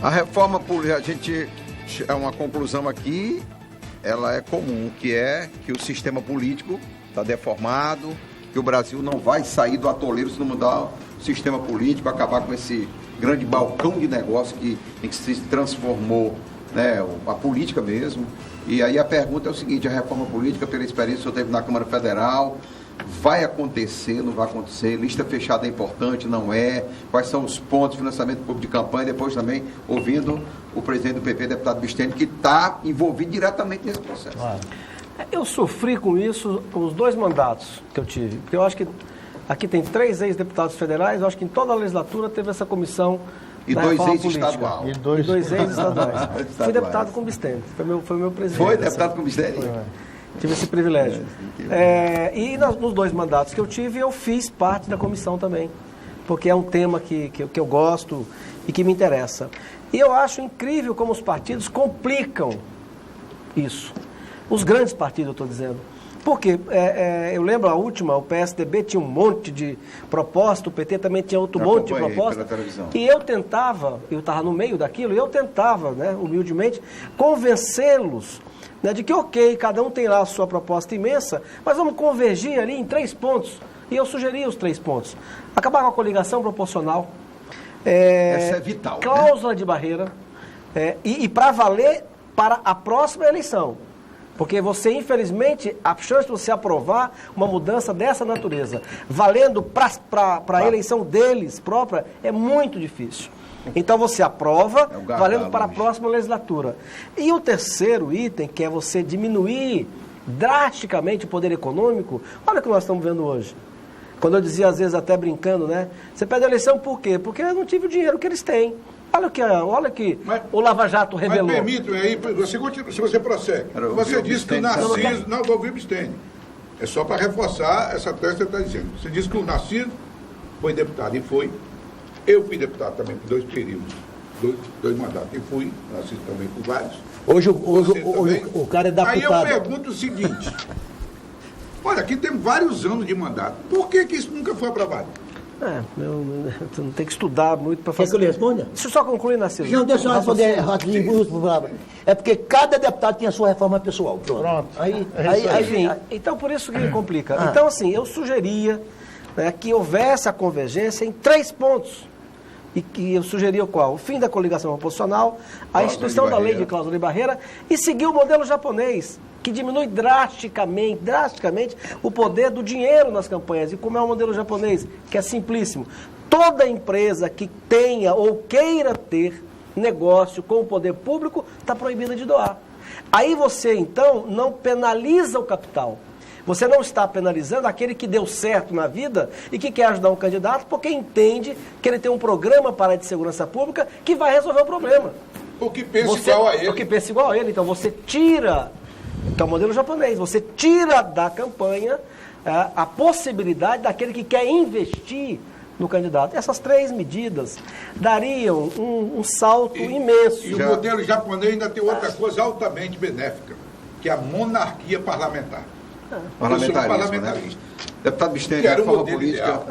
A reforma política, a gente é uma conclusão aqui, ela é comum, que é que o sistema político está deformado, que o Brasil não vai sair do atoleiro se não mudar o sistema político, acabar com esse grande balcão de negócio em que se transformou, né, a política mesmo. E aí a pergunta é o seguinte: a reforma política, pela experiência que eu teve na Câmara Federal, vai acontecer, não vai acontecer? Lista fechada é importante, não é? Quais são os pontos de financiamento público de campanha? Depois também ouvindo o presidente do PP, deputado Bisteni, que está envolvido diretamente nesse processo. Eu sofri com isso com os 2 mandatos que eu tive. Porque eu acho que aqui tem 3 ex-deputados federais, eu acho que em toda a legislatura teve essa comissão. E 2 ex-estadual. E 2 ex-estaduais. Fui deputado com o Bisteni, foi meu presidente. Foi deputado com o Bisteni? Tive esse privilégio. E nos 2 mandatos que eu tive, eu fiz parte da comissão também, porque é um tema que eu gosto e que me interessa. E eu acho incrível como os partidos complicam isso. Os grandes partidos, eu estou dizendo. Porque eu lembro a última, o PSDB tinha um monte de proposta, o PT também tinha outro monte de proposta. E eu estava no meio daquilo, e eu tentava, né, humildemente, convencê-los, né, de que, ok, cada um tem lá a sua proposta imensa, mas vamos convergir ali em 3 pontos. E eu sugeria os 3 pontos. Acabar com a coligação proporcional. Essa é vital. Cláusula de barreira. E para valer para a próxima eleição. Porque você, infelizmente, a chance de você aprovar uma mudança dessa natureza, valendo para a eleição deles própria, é muito difícil. Então você aprova, valendo para a próxima legislatura. E o terceiro item, que é você diminuir drasticamente o poder econômico, olha o que nós estamos vendo hoje. Quando eu dizia, às vezes, até brincando, né? Você perde a eleição por quê? Porque eu não tive o dinheiro que eles têm. Olha que o Lava Jato revelou. Mas permite, aí, se você prossegue. Você disse que o Narciso... Não, vou ouvir o Bisteni. É só para reforçar essa tese que você está dizendo. Você disse que o Narciso foi deputado e foi. Eu fui deputado também por 2 períodos, 2 mandatos. E fui, o Narciso também por vários. Hoje o cara é deputado. Aí eu pergunto o seguinte. Olha, aqui tem vários anos de mandato. Por que isso nunca foi aprovado? Você não tem que estudar muito para fazer. Quer que eu lhe responda? Deixa eu só concluir, Narciso. Não, deixa eu responder rapidinho. É porque cada deputado tem a sua reforma pessoal. Pronto. Enfim, então por isso que me complica. Então, assim, eu sugeria, né, que houvesse a convergência em 3 pontos. E que eu sugeria qual? O fim da coligação proporcional, a instituição da lei de cláusula de barreira e seguir o modelo japonês, que diminui drasticamente o poder do dinheiro nas campanhas. E como é o modelo japonês, que é simplíssimo. Toda empresa que tenha ou queira ter negócio com o poder público está proibida de doar. Aí você, então, não penaliza o capital. Você não está penalizando aquele que deu certo na vida e que quer ajudar um candidato porque entende que ele tem um programa para a área de segurança pública que vai resolver o problema. O que pensa igual a ele. O que pensa igual a ele. Então você tira, que é o modelo japonês, você tira da campanha a possibilidade daquele que quer investir no candidato. Essas 3 medidas dariam um salto imenso. E o modelo japonês ainda tem outra coisa altamente benéfica, que é a monarquia parlamentar. Parlamentarista. Né? Deputado Bisteni, a reforma política,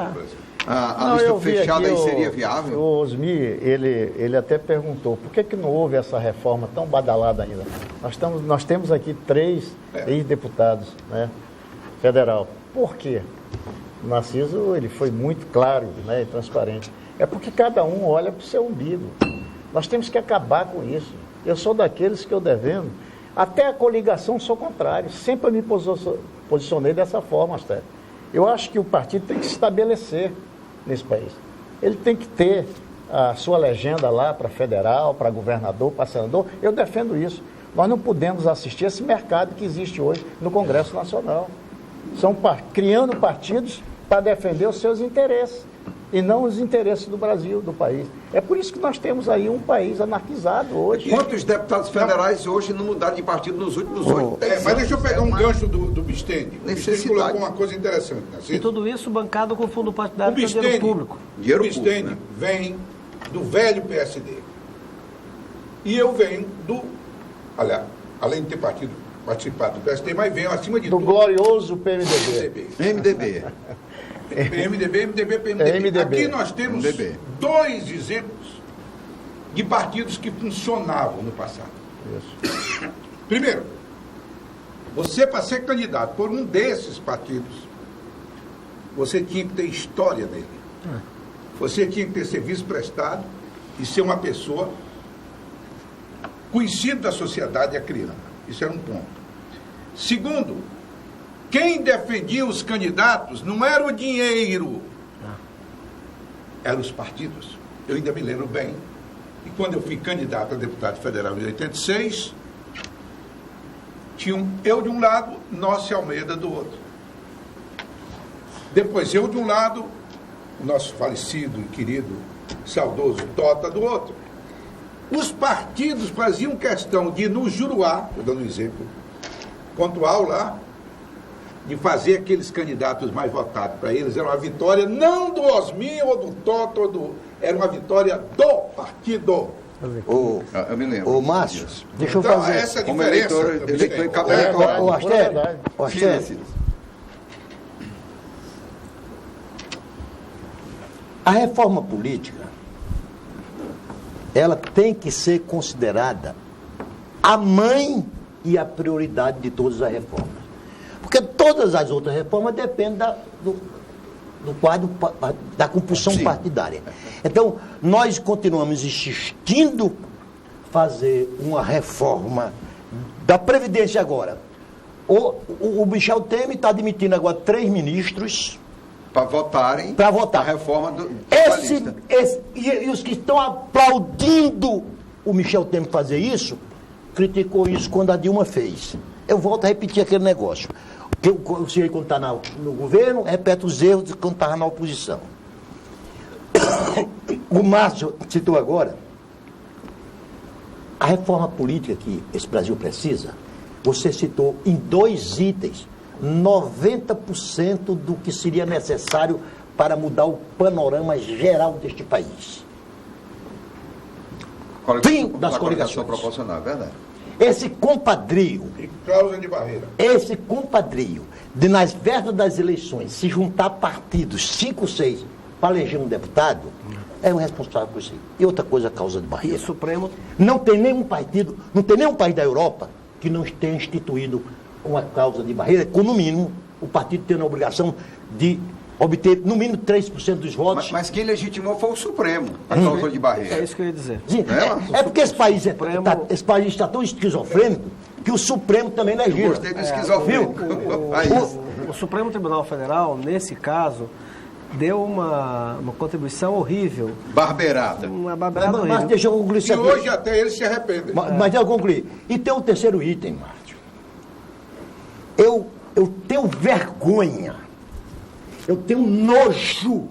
a lista fechada aí seria viável? O Osmi, ele até perguntou, por que não houve essa reforma tão badalada ainda? Nós temos aqui 3 ex-deputados, né, federal. Por quê? O Narciso, ele foi muito claro, né, e transparente. É porque cada um olha para o seu umbigo. Nós temos que acabar com isso. Eu sou daqueles que eu defendo. Até a coligação sou contrário. Sempre me posicionei dessa forma, Astério. Eu acho que o partido tem que se estabelecer nesse país. Ele tem que ter a sua legenda lá para federal, para governador, para senador. Eu defendo isso. Nós não podemos assistir esse mercado que existe hoje no Congresso Nacional. São criando partidos para defender os seus interesses e não os interesses do Brasil, do país. É por isso que nós temos aí um país anarquizado hoje. Quantos deputados federais hoje não mudaram de partido nos últimos 8 anos? Mas deixa eu pegar um gancho do Bisteni. O Bisteni colocou uma coisa interessante. Né? E tudo isso bancado com o fundo partidário do dinheiro público. O Bisteni vem do velho PSD. E eu venho do... Aliás, além de ter participado do PSD, mas venho acima de tudo... Do glorioso PMDB. MDB, PMDB. Aqui nós temos 2 exemplos de partidos que funcionavam no passado. Isso. Primeiro, você, para ser candidato por um desses partidos, você tinha que ter história nele. Você tinha que ter serviço prestado e ser uma pessoa conhecida da sociedade acriana. Isso era um ponto. Segundo, quem defendia os candidatos não era o dinheiro, eram os partidos. Eu ainda me lembro bem. E quando eu fui candidato a deputado federal em 86, tinha eu de um lado, Nossa Almeida do outro. Depois eu de um lado, o nosso falecido e querido, saudoso Tota do outro. Os partidos faziam questão de, no Juruá, estou dando um exemplo, pontual lá, de fazer aqueles candidatos mais votados para eles. Era uma vitória não do Osmin ou do Tota, era uma vitória do partido. Eu me lembro. Ô, Márcio, deixa eu Então, fazer. essa Como diferença... eleitor em cabo Ô, eleitoral. Astério, a reforma política, ela tem que ser considerada a mãe e a prioridade de todas as reformas. Porque todas as outras reformas dependem do quadro da compulsão partidária. Então, nós continuamos insistindo fazer uma reforma da Previdência agora. O Michel Temer está admitindo agora 3 ministros Para votarem para votar. a reforma do E os que estão aplaudindo o Michel Temer fazer isso, criticou isso quando a Dilma fez. Eu volto a repetir aquele negócio. O senhor, quando está no governo, repete os erros quando estava na oposição. O Márcio citou agora a reforma política que esse Brasil precisa. Você citou em 2 itens 90% do que seria necessário para mudar o panorama geral deste país. Fim das coligações proporcional, é verdade. Esse compadrio, E cláusula de barreira. nas vésperas das eleições, se juntar partidos, 5, 6, para eleger um deputado, é o responsável por isso. E outra coisa, a causa de barreira. E o Supremo? Não tem nenhum partido, não tem nenhum país da Europa que não tenha instituído uma causa de barreira, com no mínimo o partido tendo a obrigação de obter no mínimo 3% dos votos. Mas quem legitimou foi o Supremo, a causa de barreira. É isso que eu ia dizer. Sim, é porque esse país está tão esquizofrênico que o Supremo também legisla. Eu gostei do esquizofrênico. O Supremo Tribunal Federal, nesse caso, deu uma contribuição horrível. Barbeirada. Uma barbeirada horrível. Mas deixa eu concluir isso E aqui. hoje até eles se arrependem. Mas eu concluí. E tem um terceiro item, Márcio. Eu tenho vergonha, eu tenho nojo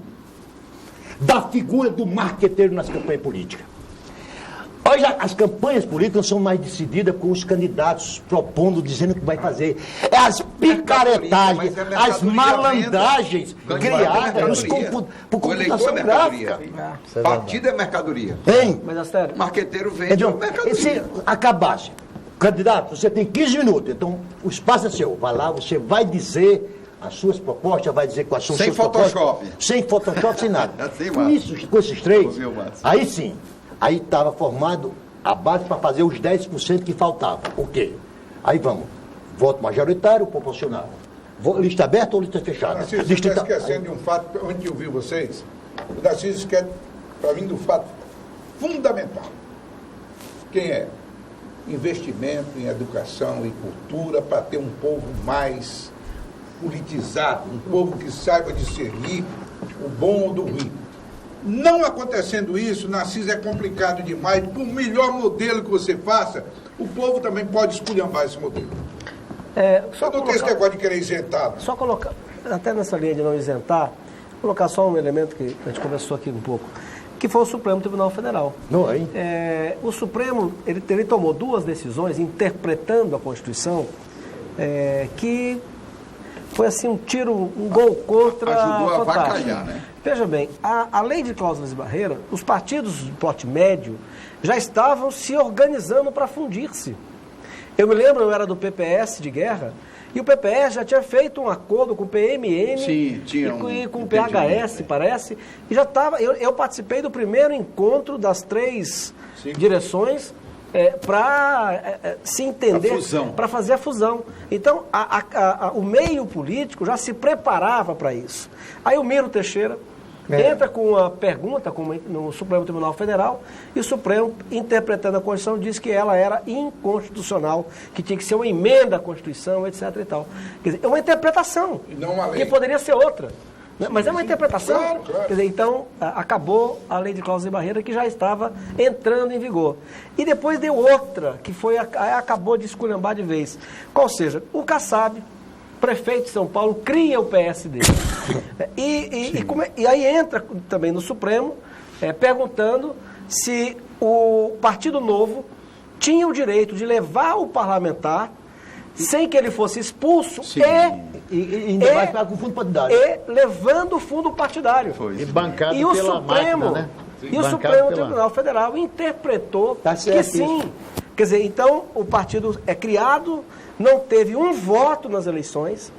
da figura do marqueteiro nas campanhas políticas. Hoje as campanhas políticas não são mais decididas com os candidatos propondo, dizendo o que vai fazer. É as picaretagens, as malandragens criadas por computação gráfica. Partido é mercadoria. Hein? Mas, Astério, Marqueteiro vende Então, mercadoria. se acabasse, candidato, você tem 15 minutos, então o espaço é seu. Vai lá, você vai dizer as suas propostas, vai dizer quais são as Sem suas propostas. Photoshop. Sem Photoshop, sem nada. Assim, Com esses 3, Ouviu, Márcio? aí sim, aí estava formado a base para fazer os 10% que faltavam. O quê? Aí vamos, voto majoritário ou proporcional? Lista aberta ou lista fechada? Narciso, você Lista está esquecendo de um fato, onde eu vi vocês, o Narciso esquece, para mim, do fato fundamental. Quem é? Investimento em educação e cultura para ter um povo mais politizado, um povo que saiba discernir o bom ou do ruim. Não acontecendo isso, Narciso, é complicado demais. Por melhor modelo que você faça, o povo também pode esculhambar esse modelo. Só não tem esse negócio de querer isentar. Só colocar, até nessa linha de não isentar, colocar só um elemento que a gente conversou aqui um pouco, que foi o Supremo Tribunal Federal. Não, hein? O Supremo, ele tomou 2 decisões interpretando a Constituição, que foi assim um gol contra. Ajudou a fantástico. avacalhar, né? Veja bem, a lei de cláusulas de barreira, os partidos de porte médio já estavam se organizando para fundir-se. Eu me lembro, eu era do PPS de guerra, e o PPS já tinha feito um acordo com o PMN e com o PHS, parece, e já estava... Eu participei do primeiro encontro das 3 direções para se entender, para fazer a fusão. Então, o meio político já se preparava para isso. Aí o Miro Teixeira entra com uma pergunta no Supremo Tribunal Federal, e o Supremo, interpretando a Constituição, diz que ela era inconstitucional, que tinha que ser uma emenda à Constituição, etc. e tal. Quer dizer, é uma interpretação, que poderia ser outra. Mas é uma interpretação. Claro. Quer dizer, então, acabou a lei de cláusula de barreira, que já estava entrando em vigor. E depois deu outra, que acabou de esculhambar de vez. Qual seja, o Kassab, prefeito de São Paulo, cria o PSD. E aí entra também no Supremo, perguntando se o Partido Novo tinha o direito de levar o parlamentar sem que ele fosse expulso e ainda vai ficar com o fundo partidário. E levando o fundo partidário. E bancado e o pela Supremo, máquina, né? E o Supremo Tribunal Federal interpretou que sim. Quer dizer, então o partido é criado, não teve um voto nas eleições,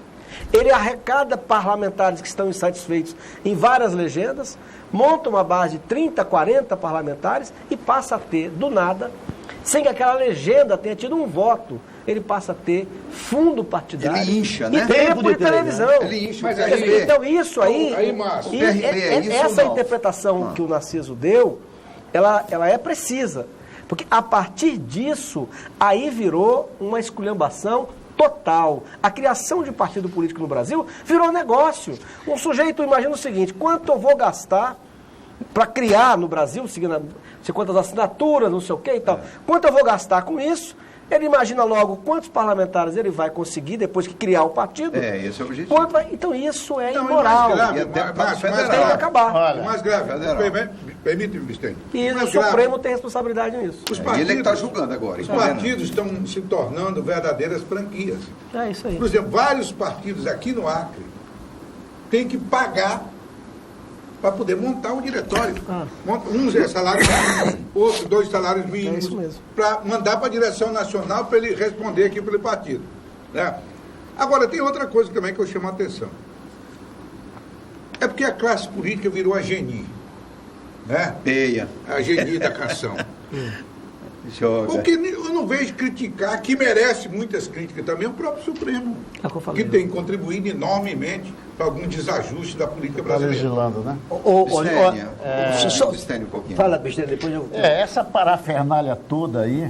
ele arrecada parlamentares que estão insatisfeitos em várias legendas, monta uma base de 30, 40 parlamentares e passa a ter, do nada, sem que aquela legenda tenha tido um voto, ele passa a ter fundo partidário. Ele incha, né? E tempo de televisão. Ele incha. Mas então isso aí, essa não. interpretação que o Narciso deu, ela é precisa. Porque a partir disso, aí virou uma esculhambação total. A criação de partido político no Brasil virou negócio. Um sujeito imagina o seguinte: quanto eu vou gastar para criar no Brasil, seguindo quantas assinaturas, não sei o que e tal, quanto eu vou gastar com isso? Ele imagina logo quantos parlamentares ele vai conseguir depois que criar o partido. Esse é o objetivo. Então isso é imoral. Tem que acabar. O mais grave, permite-me, Bistênio. E o Supremo tem responsabilidade nisso. Ele é que está julgando agora. Os partidos estão se tornando verdadeiras franquias. É isso aí. Por exemplo, vários partidos aqui no Acre têm que pagar para poder montar um diretório. Uns é salário mínimo, outros 2 salários mínimos, para mandar para a direção nacional para ele responder aqui pelo partido. Né? Agora, tem outra coisa também que eu chamo a atenção. É porque a classe política virou a geni. Né? A geni da canção. Porque eu não vejo criticar, que merece muitas críticas também, o próprio Supremo, que tem contribuído enormemente para algum desajuste da política brasileira. Legislando, né? Bistênio, um pouquinho. Fala, Bistênio, depois eu... Essa parafernália toda aí,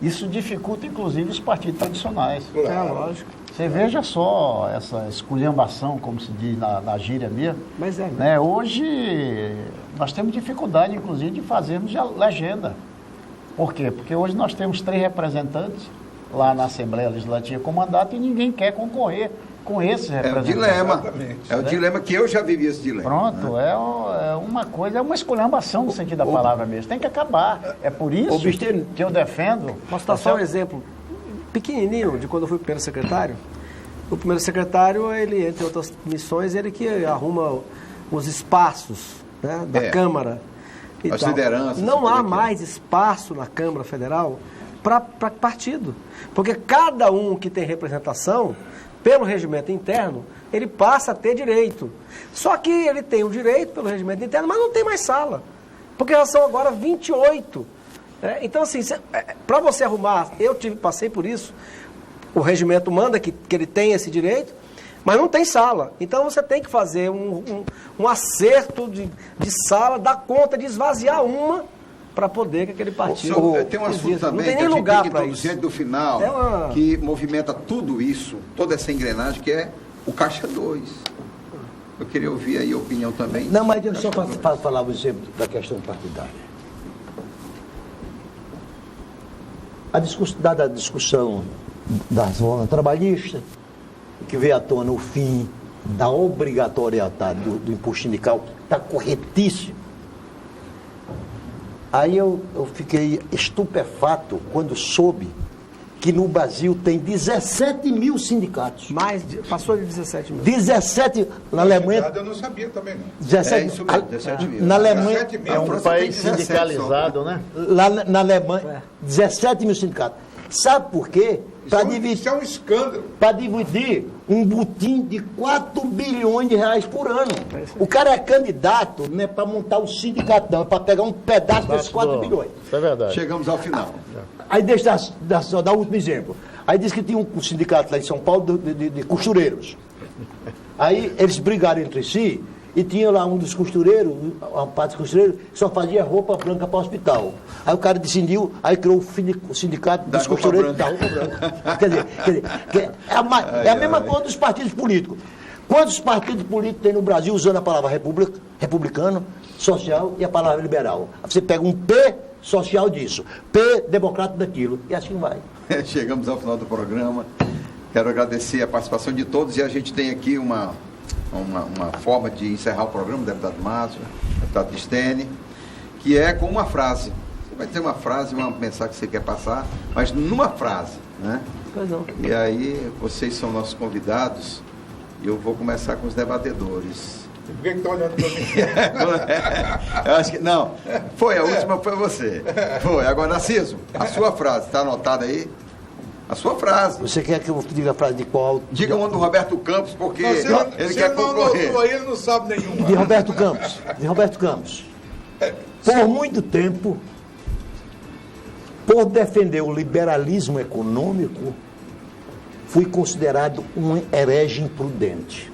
isso dificulta, inclusive, os partidos tradicionais. Claro. Lógico. Você veja só essa esculhambação, como se diz na gíria mesmo. Mas né? Hoje, nós temos dificuldade, inclusive, de fazermos legenda. Por quê? Porque hoje nós temos 3 representantes lá na Assembleia Legislativa com mandato e ninguém quer concorrer com esses representantes. É o dilema. É o dilema que eu já vivi esse dilema. Pronto, né? É uma coisa, é uma esculhambação no sentido da palavra mesmo. Tem que acabar. É por isso que eu defendo... Posso dar só um exemplo pequenininho de quando eu fui primeiro secretário? O primeiro secretário, ele, entre outras missões, ele que arruma os espaços, né, da Câmara. As lideranças. Não há mais espaço na Câmara Federal para partido. Porque cada um que tem representação, pelo regimento interno, ele passa a ter direito. Só que ele tem o direito pelo regimento interno, mas não tem mais sala. Porque já são agora 28. Então, assim, para você arrumar, passei por isso, o regimento manda que ele tem esse direito, mas não tem sala. Então você tem que fazer um acerto de sala, dar conta de esvaziar uma para poder que aquele partido... Tem um assunto também não tem nem que lugar a gente tem que introduzir do final, que movimenta tudo isso, toda essa engrenagem, que é o Caixa 2. Eu queria ouvir aí a opinião também. Não, mas eu só para falar o exemplo da questão partidária. Dada a discussão da zona trabalhista, que veio à tona o fim da obrigatoriedade do imposto sindical, está corretíssimo. Aí eu fiquei estupefato quando soube que no Brasil tem 17 mil sindicatos. Passou de 17 mil. 17, na Alemanha... Eu não sabia também, não. 17, isso mesmo, 17 mil. Na Alemanha... É um país sindicalizado, né? Lá na Alemanha, 17 mil sindicatos. Sabe por quê? Isso é um escândalo. Para dividir um butim de 4 bilhões de reais por ano. O cara é candidato, não é para montar o sindicato, não, é para pegar um pedaço desses 4 bilhões. Isso é verdade. Chegamos ao final. Aí deixa só dar o último exemplo. Aí diz que tinha um sindicato lá em São Paulo de costureiros. Aí eles brigaram entre si e tinha lá um dos costureiros, uma parte dos costureiros, que só fazia roupa branca para o hospital. Aí o cara decidiu, aí criou o sindicato dos costureiros da roupa branca. Quer dizer, é a mesma coisa dos partidos políticos. Quantos partidos políticos tem no Brasil usando a palavra republicano, social e a palavra liberal? Você pega um P social disso, P democrata daquilo, e assim vai. Chegamos ao final do programa. Quero agradecer a participação de todos e a gente tem aqui uma forma de encerrar o programa, deputado Márcio, deputado Stênio, que é com uma frase. Você vai ter uma frase, uma mensagem que você quer passar, mas numa frase, né? Pois não. E aí, vocês são nossos convidados e eu vou começar com os debatedores. Por que está olhando para mim? Eu acho que, não, foi a última, foi você. Foi, agora, Narciso, a sua frase, está anotada aí? A sua frase. Você quer que eu diga a frase de qual? Diga uma do Roberto Campos, porque ele quer não concorrer. anotou aí, ele não sabe nenhuma. De Roberto Campos. De Roberto Campos. Por muito tempo, por defender o liberalismo econômico, fui considerado um herege imprudente.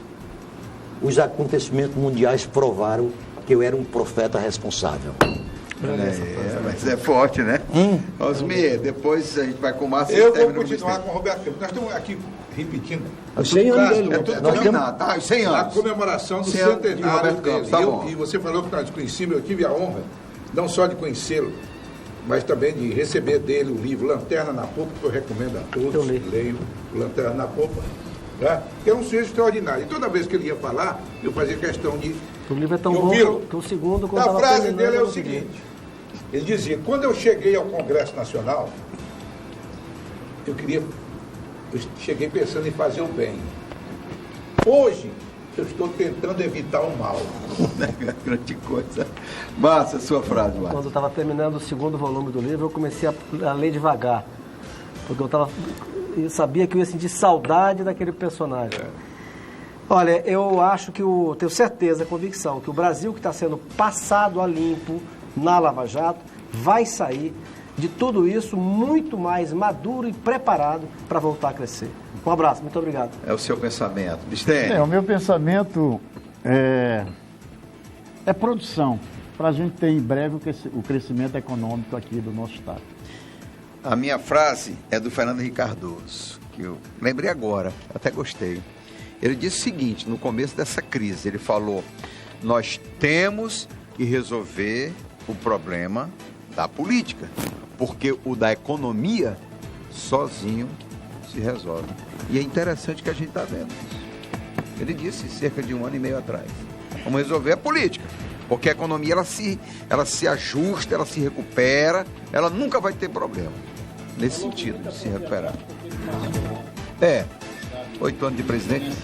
Os acontecimentos mundiais provaram que eu era um profeta responsável. Mas é forte, né? Osmir, depois a gente vai com o Márcio. Eu vou continuar com o Roberto Campos. Nós estamos aqui repetindo. Os 100 anos dele. Nós temos os 100 A anos. comemoração do 100 anos de centenário Roberto dele. Campos, tá bom. E você falou que nós conhecemos, eu tive a honra, não só de conhecê-lo, mas também de receber dele o livro Lanterna na Popa, que eu recomendo a todos que leiam o Lanterna na Popa, né? Que é um sujeito extraordinário. E toda vez que ele ia falar, eu fazia questão de O livro é tão bom que o segundo... A frase dele é o seguinte, ele dizia, quando eu cheguei ao Congresso Nacional, eu cheguei pensando em fazer o bem. Hoje, eu estou tentando evitar o mal. Grande coisa. Márcio, a sua frase, Márcio. Quando eu estava terminando o segundo volume do livro, eu comecei a ler devagar. Porque eu sabia que eu ia sentir saudade daquele personagem. Olha, eu acho que tenho certeza, convicção, que o Brasil que está sendo passado a limpo na Lava Jato vai sair de tudo isso muito mais maduro e preparado para voltar a crescer. Um abraço, muito obrigado. É o seu pensamento. Stênio. O meu pensamento é produção, para a gente ter em breve o crescimento econômico aqui do nosso estado. A minha frase é do Fernando Henrique Cardoso, que eu lembrei agora, até gostei. Ele disse o seguinte, no começo dessa crise, ele falou, nós temos que resolver o problema da política, porque o da economia sozinho se resolve. E é interessante que a gente está vendo isso. Ele disse cerca de 1 ano e meio atrás. Vamos resolver a política, porque a economia ela se ajusta, ela se recupera, ela nunca vai ter problema nesse sentido de se recuperar. 8 anos de presidente.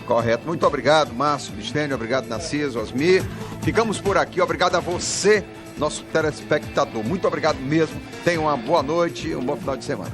Correto. Muito obrigado, Márcio, Stênio, obrigado, Narciso, Osmir. Ficamos por aqui. Obrigado a você, nosso telespectador. Muito obrigado mesmo. Tenha uma boa noite e um bom final de semana.